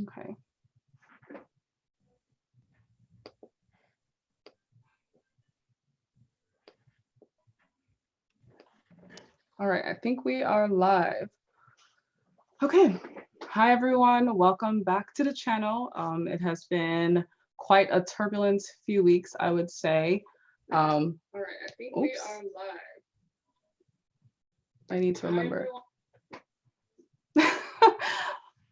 Okay. All right, I think we are live. Okay. Hi, everyone. Welcome back to the channel. It has been quite a turbulent few weeks, I would say. All right, I think we are live. I need to remember.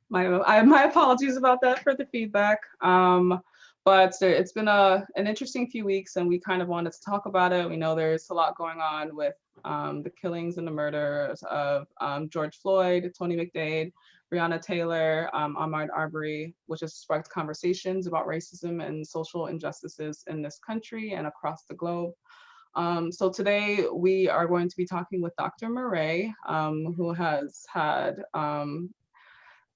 My apologies about that for the feedback. But it's been an interesting few weeks, and we kind of wanted to talk about it. We know there's a lot going on with the killings and the murders of George Floyd, Tony McDade, Breonna Taylor, Ahmaud Arbery, which has sparked conversations about racism and social injustices in this country and across the globe. So today we are going to be talking with Dr. Murray, who has had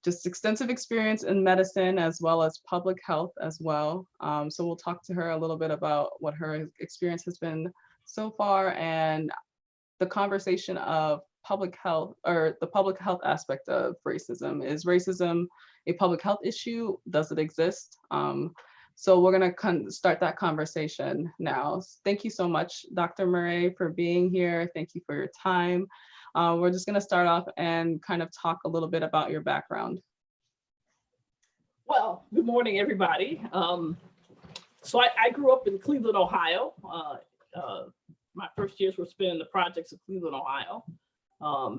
just extensive experience in medicine as well as public health as well. So we'll talk to her a little bit about what her experience has been so far and the conversation of public health, or the public health aspect of racism. Is racism a public health issue? Does it exist? So we're gonna start that conversation now. Thank you so much, Dr. Murray, for being here. Thank you for your time. We're just gonna start off and kind of talk a little bit about your background. Well, good morning, everybody. So I grew up in Cleveland, Ohio. My first years were spent in the projects of Cleveland, Ohio.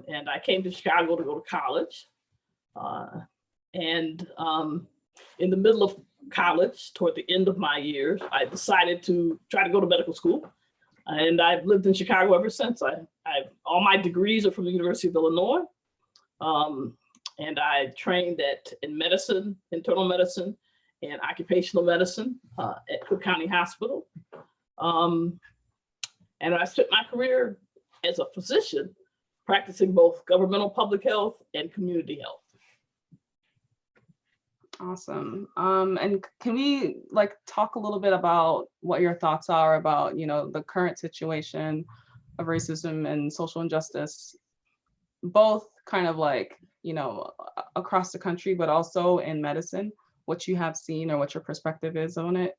And I came to Chicago to go to college. In the middle of college, toward the end of my years, I decided to try to go to medical school. And I've lived in Chicago ever since. All my degrees are from the University of Illinois. And I trained in medicine, internal medicine, and occupational medicine at Cook County Hospital. And I spent my career as a physician, practicing both governmental public health and community health. Awesome. And can we talk a little bit about what your thoughts are about, the current situation of racism and social injustice, both kind of across the country, but also in medicine, what you have seen or what your perspective is on it?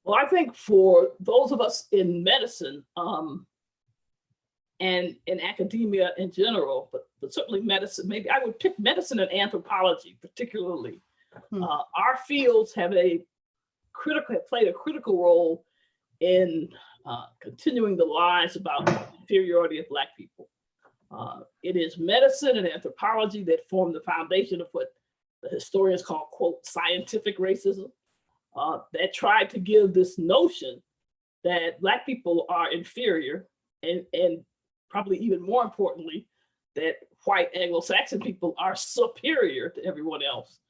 Well, I think for those of us in medicine and in academia in general, but certainly medicine, maybe I would pick medicine and anthropology particularly. Our fields have played a critical role in continuing the lies about the inferiority of Black people. It is medicine and anthropology that form the foundation of what the historians call, quote, scientific racism, that tried to give this notion that Black people are inferior, and probably even more importantly, that white Anglo-Saxon people are superior to everyone else,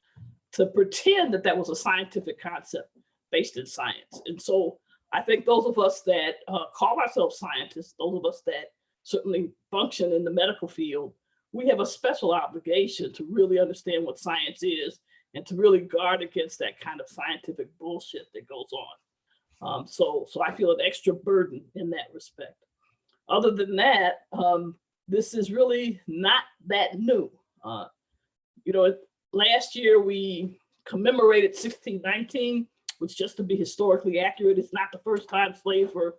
to pretend that that was a scientific concept based in science. And so I think those of us that call ourselves scientists, those of us that certainly function in the medical field, we have a special obligation to really understand what science is and to really guard against that kind of scientific bullshit that goes on. So I feel an extra burden in that respect. Other than that, this is really not that new. Last year we commemorated 1619, which, just to be historically accurate, it's not the first time slaves were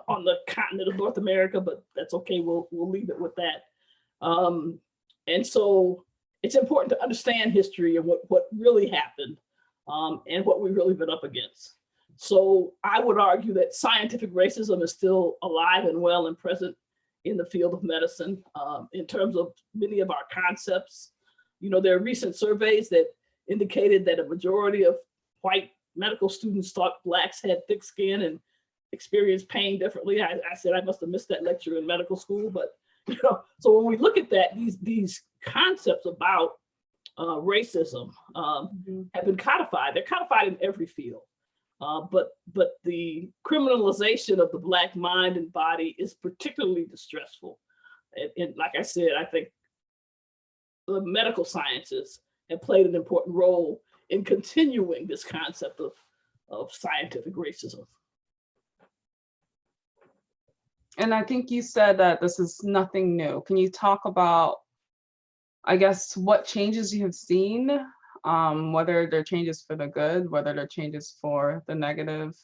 on the continent of North America, but that's okay. We'll leave it with that. And so it's important to understand history and what really happened and what we've really been up against. So I would argue that scientific racism is still alive and well and present in the field of medicine in terms of many of our concepts. There are recent surveys that indicated that a majority of white medical students thought Blacks had thick skin and experienced pain differently. I said I must have missed that lecture in medical school, but so when we look at that, these concepts about racism have been codified. They're codified in every field, but the criminalization of the Black mind and body is particularly distressful. And like I said, I think the medical sciences have played an important role in continuing this concept of scientific racism. And I think you said that this is nothing new. Can you talk about, I guess, what changes you have seen whether they're changes for the good, whether they're changes for the negative?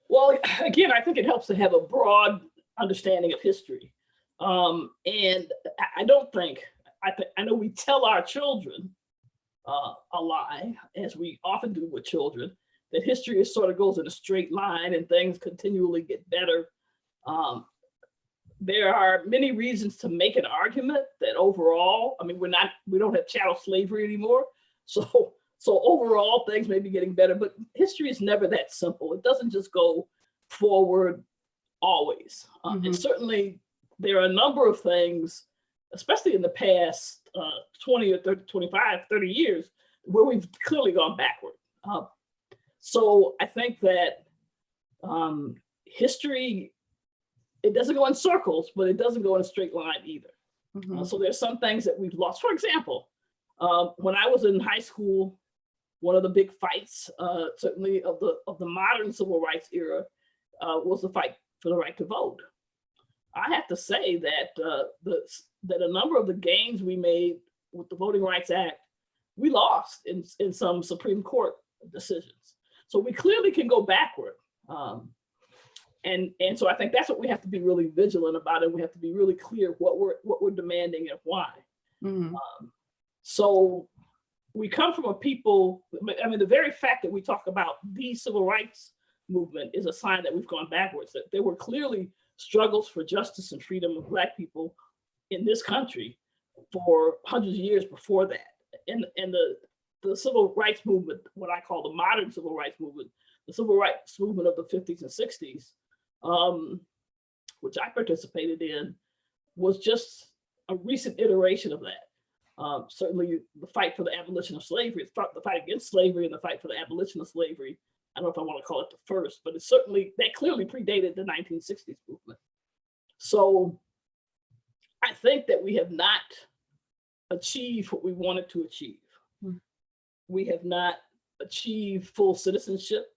Well, again, I think it helps to have a broad understanding of history. And I don't think, I know we tell our children a lie, as we often do with children, that history is sort of goes in a straight line and things continually get better. There are many reasons to make an argument that overall, I mean, we don't have chattel slavery anymore. So overall things may be getting better, but history is never that simple. It doesn't just go forward always. And certainly there are a number of things, especially in the past 20 or 30, 25, 30 years, where we've clearly gone backward. So I think that history, it doesn't go in circles, but it doesn't go in a straight line either. So there's some things that we've lost. For example, when I was in high school, one of the big fights, certainly of the modern civil rights era, was the fight for the right to vote. I have to say that that a number of the gains we made with the Voting Rights Act, we lost in some Supreme Court decisions. So we clearly can go backward. And so I think that's what we have to be really vigilant about, and we have to be really clear what we're demanding and why. So we come from a people, I mean, the very fact that we talk about the civil rights movement is a sign that we've gone backwards, that there were clearly struggles for justice and freedom of Black people in this country for hundreds of years before that. And the civil rights movement, what I call the modern civil rights movement, the civil rights movement of the 50s and 60s, which I participated in, was just a recent iteration of that. Certainly the fight for the abolition of slavery, the fight against slavery and the fight for the abolition of slavery, I don't know if I want to call it the first, but it's certainly, that clearly predated the 1960s movement. So I think that we have not achieved what we wanted to achieve. We have not achieved full citizenship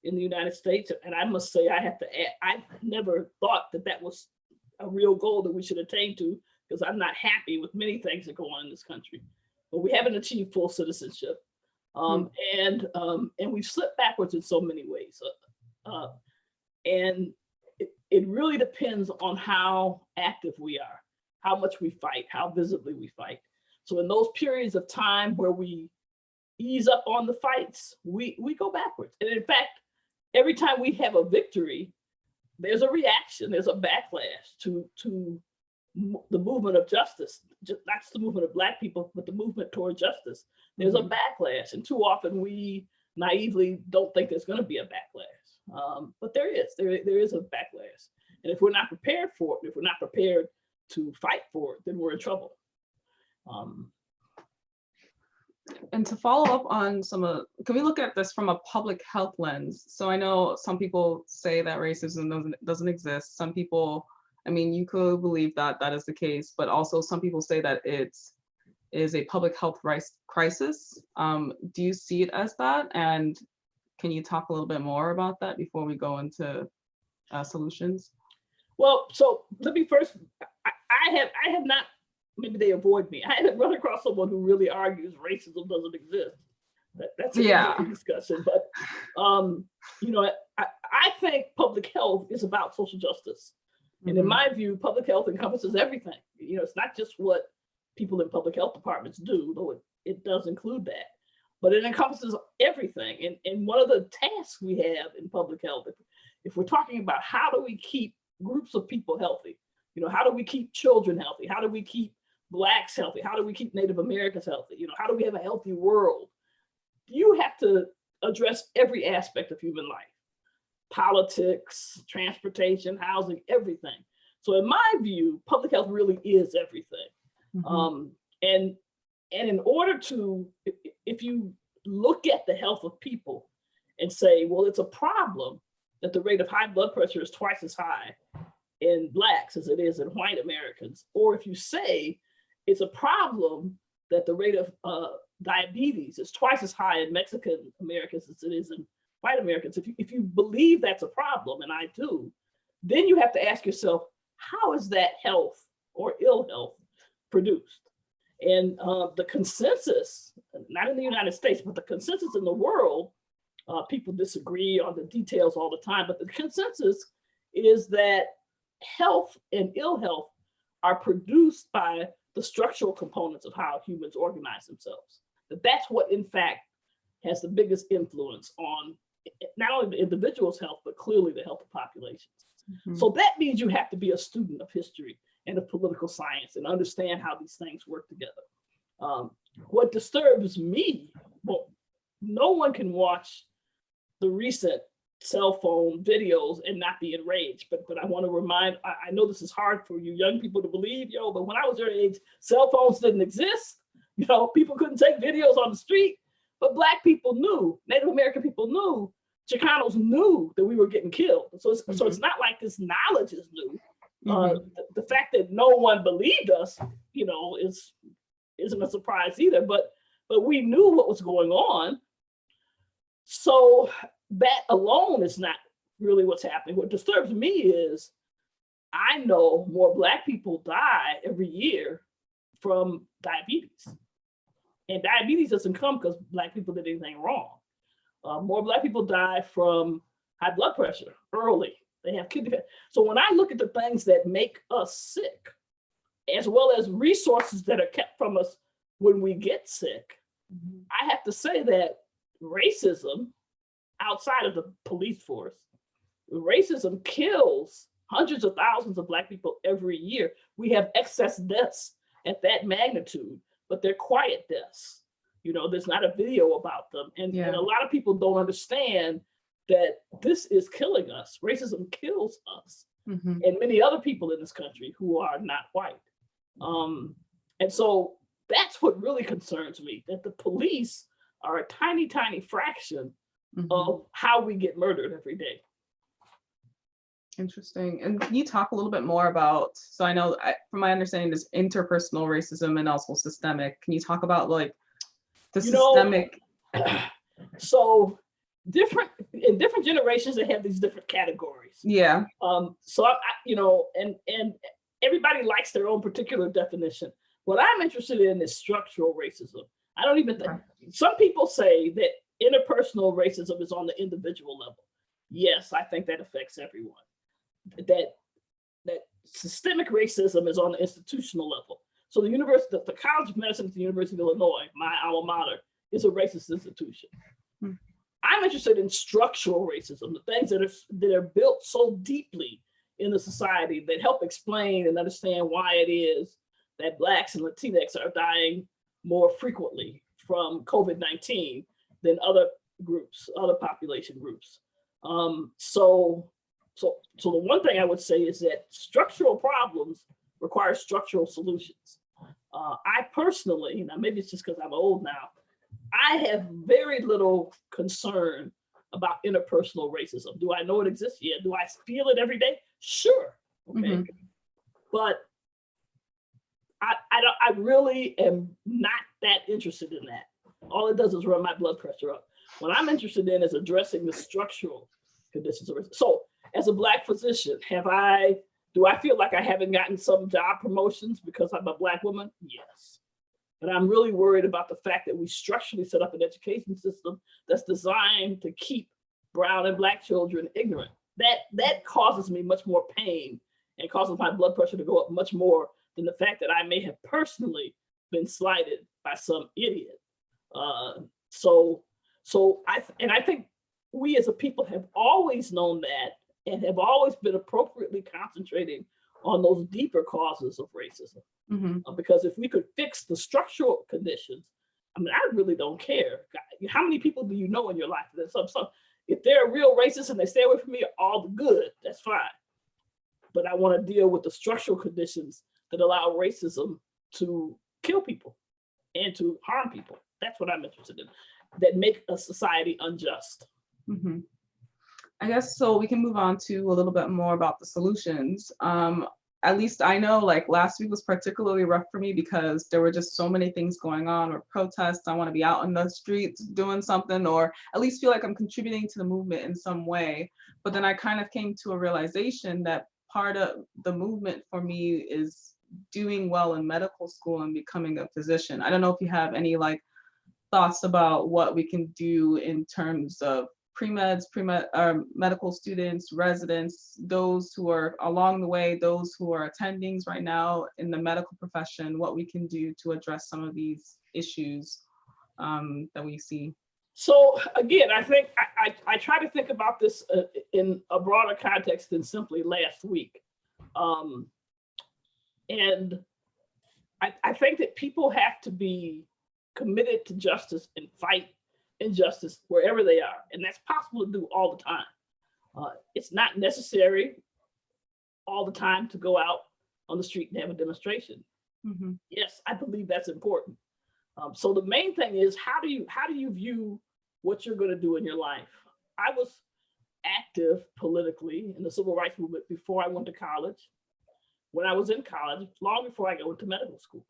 in the United States. And I must say, I have to add, I never thought that that was a real goal that we should attain to, because I'm not happy with many things that go on in this country. But we haven't achieved full citizenship. And we've slipped backwards in so many ways. And it really depends on how active we are, how much we fight, how visibly we fight. So in those periods of time where we ease up on the fights, we go backwards. And in fact, every time we have a victory, there's a reaction, there's a backlash to the movement of justice, not just the movement of Black people, but the movement toward justice. There's a backlash, and too often we naively don't think there's going to be a backlash, but there is a backlash. And if we're not prepared for it, if we're not prepared to fight for it, then we're in trouble. And to follow up on can we look at this from a public health lens? So I know some people say that racism doesn't exist. Some people, I mean, you could believe that that is the case, but also some people say that it is a public health crisis. Do you see it as that? And can you talk a little bit more about that before we go into solutions? Well, so let me first, I have not, maybe they avoid me, I haven't run across someone who really argues racism doesn't exist. That's a different discussion, but I think public health is about social justice. And in my view, public health encompasses everything. It's not just what people in public health departments do, though it does include that, but it encompasses everything. And one of the tasks we have in public health, if we're talking about how do we keep groups of people healthy, how do we keep children healthy? How do we keep Blacks healthy? How do we keep Native Americans healthy? How do we have a healthy world? You have to address every aspect of human life. Politics, transportation, housing, everything. So in my view, public health really is everything. And in order to, if you look at the health of people and say, well, it's a problem that the rate of high blood pressure is twice as high in Blacks as it is in white Americans, or if you say it's a problem that the rate of diabetes is twice as high in Mexican Americans as it is in white Americans, if you believe that's a problem, and I do, then you have to ask yourself, how is that health or ill health produced? And the consensus, not in the United States, but the consensus in the world, people disagree on the details all the time, but the consensus is that health and ill health are produced by the structural components of how humans organize themselves. That's what, in fact, has the biggest influence on not only the individual's health, but clearly the health of populations. Mm-hmm. So that means you have to be a student of history and of political science and understand how these things work together. What disturbs me, well, no one can watch the recent cell phone videos and not be enraged, but I want to remind, I know this is hard for you young people to believe, but when I was your age, cell phones didn't exist. People couldn't take videos on the street, but Black people knew, Native American people knew, Chicanos knew that we were getting killed. So it's not like this knowledge is new. The fact that no one believed us, isn't a surprise either, but we knew what was going on. So that alone is not really what's happening. What disturbs me is I know more Black people die every year from diabetes. And diabetes doesn't come because Black people did anything wrong. More Black people die from high blood pressure early. They have kidney failure. So when I look at the things that make us sick, as well as resources that are kept from us when we get sick, I have to say that racism, outside of the police force, racism kills hundreds of thousands of Black people every year. We have excess deaths at that magnitude, but they're quiet deaths. There's not a video about them. And a lot of people don't understand that this is killing us. Racism kills us and many other people in this country who are not white. And so that's what really concerns me, that the police are a tiny, tiny fraction of how we get murdered every day. Interesting. And can you talk a little bit more about, so I know from my understanding, there's interpersonal racism and also systemic. Can you talk about like the systemic? So in different generations, they have these different categories. Yeah. So and everybody likes their own particular definition. What I'm interested in is structural racism. I don't even think, some people say that interpersonal racism is on the individual level. Yes, I think that affects everyone. That systemic racism is on the institutional level. So the College of Medicine at the University of Illinois, my alma mater, is a racist institution. I'm interested in structural racism, the things that are built so deeply in the society that help explain and understand why it is that Blacks and Latinx are dying more frequently from COVID-19 than other groups, other population groups. So the one thing I would say is that structural problems require structural solutions. I personally, now maybe it's just because I'm old now, I have very little concern about interpersonal racism. Do I know it exists? Yeah. Do I feel it every day? Sure. Okay. But I really am not that interested in that. All it does is run my blood pressure up. What I'm interested in is addressing the structural conditions of racism. So as a Black physician, do I feel like I haven't gotten some job promotions because I'm a Black woman? Yes. But I'm really worried about the fact that we structurally set up an education system that's designed to keep brown and Black children ignorant. That causes me much more pain and causes my blood pressure to go up much more than the fact that I may have personally been slighted by some idiot. So I think we as a people have always known that and have always been appropriately concentrating on those deeper causes of racism. Because if we could fix the structural conditions, I really don't care. How many people do you know in your life? If they're real racist and they stay away from me, all the good, that's fine. But I want to deal with the structural conditions that allow racism to kill people and to harm people. That's what I'm interested in, that make a society unjust. I guess so we can move on to a little bit more about the solutions. At least I know like last week was particularly rough for me because there were just so many things going on, or protests. I want to be out in the streets doing something, or at least feel like I'm contributing to the movement in some way. But then I kind of came to a realization that part of the movement for me is doing well in medical school and becoming a physician. I don't know if you have any like thoughts about what we can do in terms of pre-meds, medical students, residents, those who are along the way, those who are attendings right now in the medical profession, what we can do to address some of these issues that we see. So again, I think I try to think about this in a broader context than simply last week. And I think that people have to be committed to justice and fight injustice wherever they are. And that's possible to do all the time. It's not necessary all the time to go out on the street and have a demonstration. Mm-hmm. Yes, I believe that's important. So the main thing is, how do you view what you're going to do in your life? I was active politically in the civil rights movement before I went to college. When I was in college, long before I went to medical school.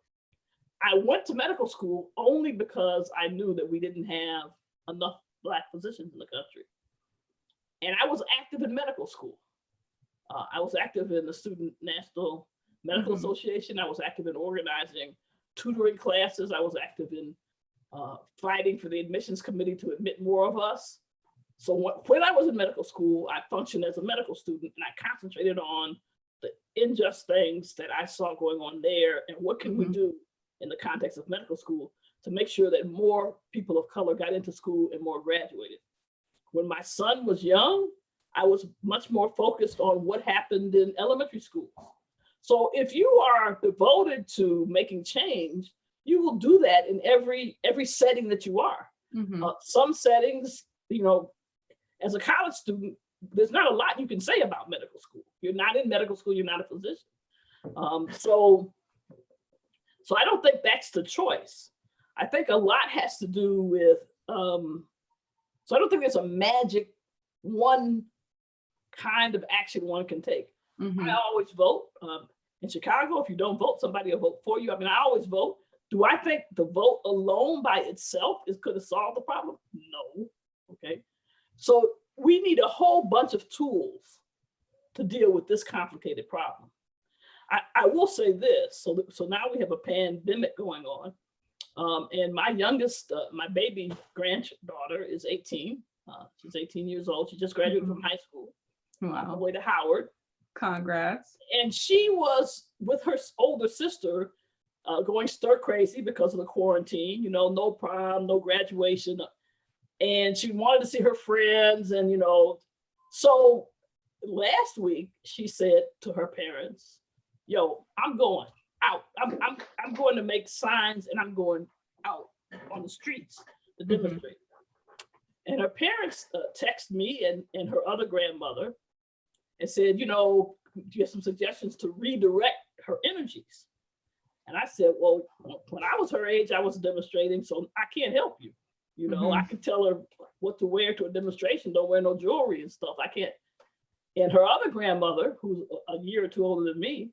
I went to medical school only because I knew that we didn't have enough Black physicians in the country. And I was active in medical school. I was active in the Student National Medical Association. I was active in organizing tutoring classes. I was active in fighting for the admissions committee to admit more of us. So when I was in medical school, I functioned as a medical student, and I concentrated on the unjust things that I saw going on there, and what can we do in the context of medical school to make sure that more people of color got into school and more graduated. When my son was young, I was much more focused on what happened in elementary school. So if you are devoted to making change, you will do that in every setting that you are. Some settings, as a college student, there's not a lot you can say about medical school. You're not in medical school, you're not a physician. So I don't think that's the choice. I think a lot has to do with, so I don't think there's a magic one kind of action one can take. I always vote. In Chicago, if you don't vote, somebody will vote for you. I mean, I always vote. Do I think the vote alone by itself could have solved the problem? No. Okay. So we need a whole bunch of tools to deal with this complicated problem. I will say this, so now we have a pandemic going on, and my youngest, my baby granddaughter is 18. She's 18 years old. She just graduated from high school. Wow. On her way to Howard. Congrats. And she was with her older sister going stir crazy because of the quarantine, no prom, no graduation. And she wanted to see her friends, and, so last week she said to her parents, yo, I'm going out. I'm going to make signs, and I'm going out on the streets to demonstrate. And her parents text me and her other grandmother and said, do you have some suggestions to redirect her energies? And I said, well, when I was her age, I was demonstrating, so I can't help you. I could tell her what to wear to a demonstration. Don't wear no jewelry and stuff. I can't. And her other grandmother, who's a year or two older than me,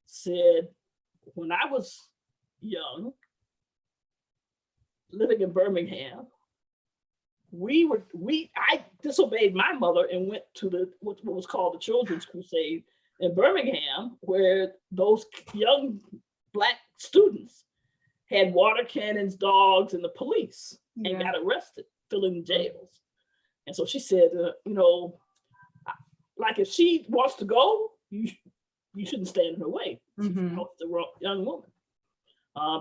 said, when I was young, living in Birmingham, I disobeyed my mother and went to what was called the Children's Crusade in Birmingham, where those young Black students had water cannons, dogs, and the police, and got arrested, filling jails. And so she said, like, if she wants to go, you shouldn't stand in her way. She's the young woman.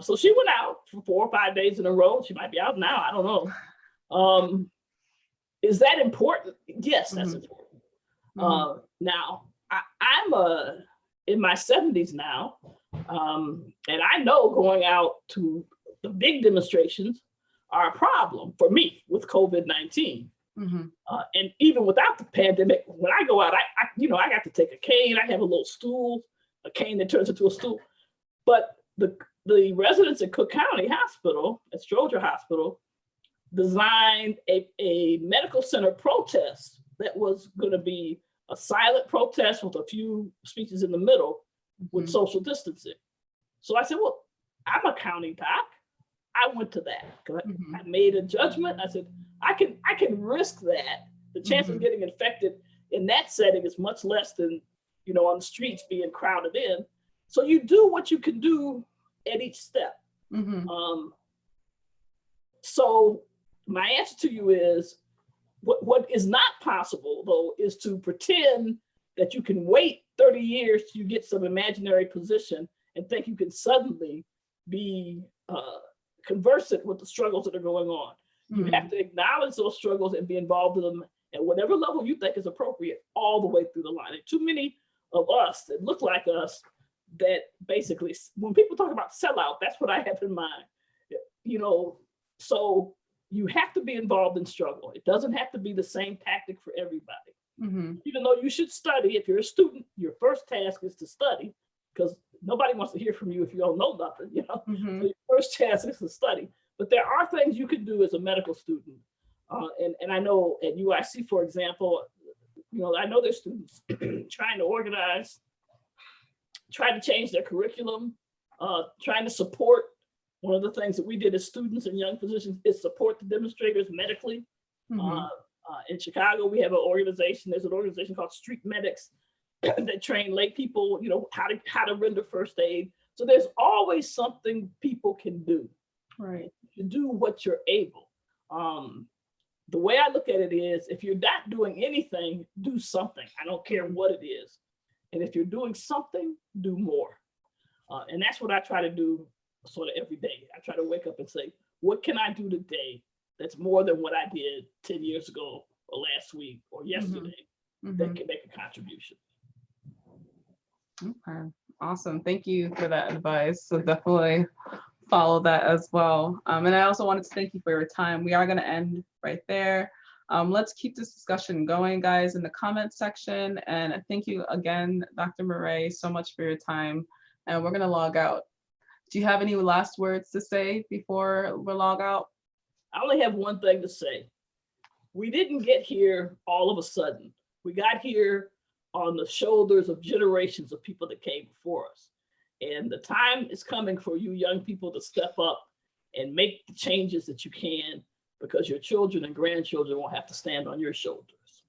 So she went out for 4 or 5 days in a row. She might be out now, I don't know. Is that important? Yes, that's important. Now, I'm in my 70s now, and I know going out to the big demonstrations are a problem for me with COVID-19. And even without the pandemic, when I go out, I got to take a cane. I have a little stool, a cane that turns into a stool. But the residents at Cook County Hospital, at Stroger Hospital, designed a medical center protest that was going to be a silent protest with a few speeches in the middle with social distancing. So I said, well, I'm a county doc. I went to that. I made a judgment. I said, I can risk that. The chance of getting infected in that setting is much less than, on the streets being crowded in. So you do what you can do at each step. So my answer to you is, what is not possible, though, is to pretend that you can wait 30 years till you get some imaginary position and think you can suddenly be conversant with the struggles that are going on. You have to acknowledge those struggles and be involved in them at whatever level you think is appropriate all the way through the line. And too many of us that look like us that basically, when people talk about sellout, that's what I have in mind. You know, so you have to be involved in struggle. It doesn't have to be the same tactic for everybody. Even though you should study, if you're a student, your first task is to study, because nobody wants to hear from you if you don't know nothing, you know. So your first task is to study. But there are things you can do as a medical student. And I know at UIC, for example, you know, I know there's students trying to organize, trying to change their curriculum, trying to support. One of the things that we did as students and young physicians is support the demonstrators medically. In Chicago, we have an organization. There's an organization called Street Medics that train lay people, you know, how to render first aid. So there's always something people can do. Right. To do what you're able. The way I look at it is, if you're not doing anything, do something. I don't care what it is. And if you're doing something, do more. And that's what I try to do sort of every day. I try to wake up and say, what can I do today that's more than what I did 10 years ago or last week or yesterday that can make a contribution? Okay, awesome. Thank you for that advice. So definitely follow that as well. And I also wanted to thank you for your time. We are going to end right there. Let's keep this discussion going, guys, in the comments section. And thank you again, Dr. Murray, so much for your time. And we're going to log out. Do you have any last words to say before we log out? I only have one thing to say. We didn't get here all of a sudden. We got here on the shoulders of generations of people that came before us. And the time is coming for you young people to step up and make the changes that you can, because your children and grandchildren won't have to stand on your shoulders.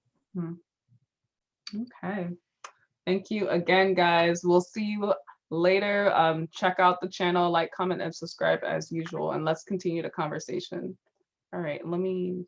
Okay. Thank you again, guys. We'll see you later. Check out the channel, like, comment, and subscribe as usual, and let's continue the conversation. All right, let me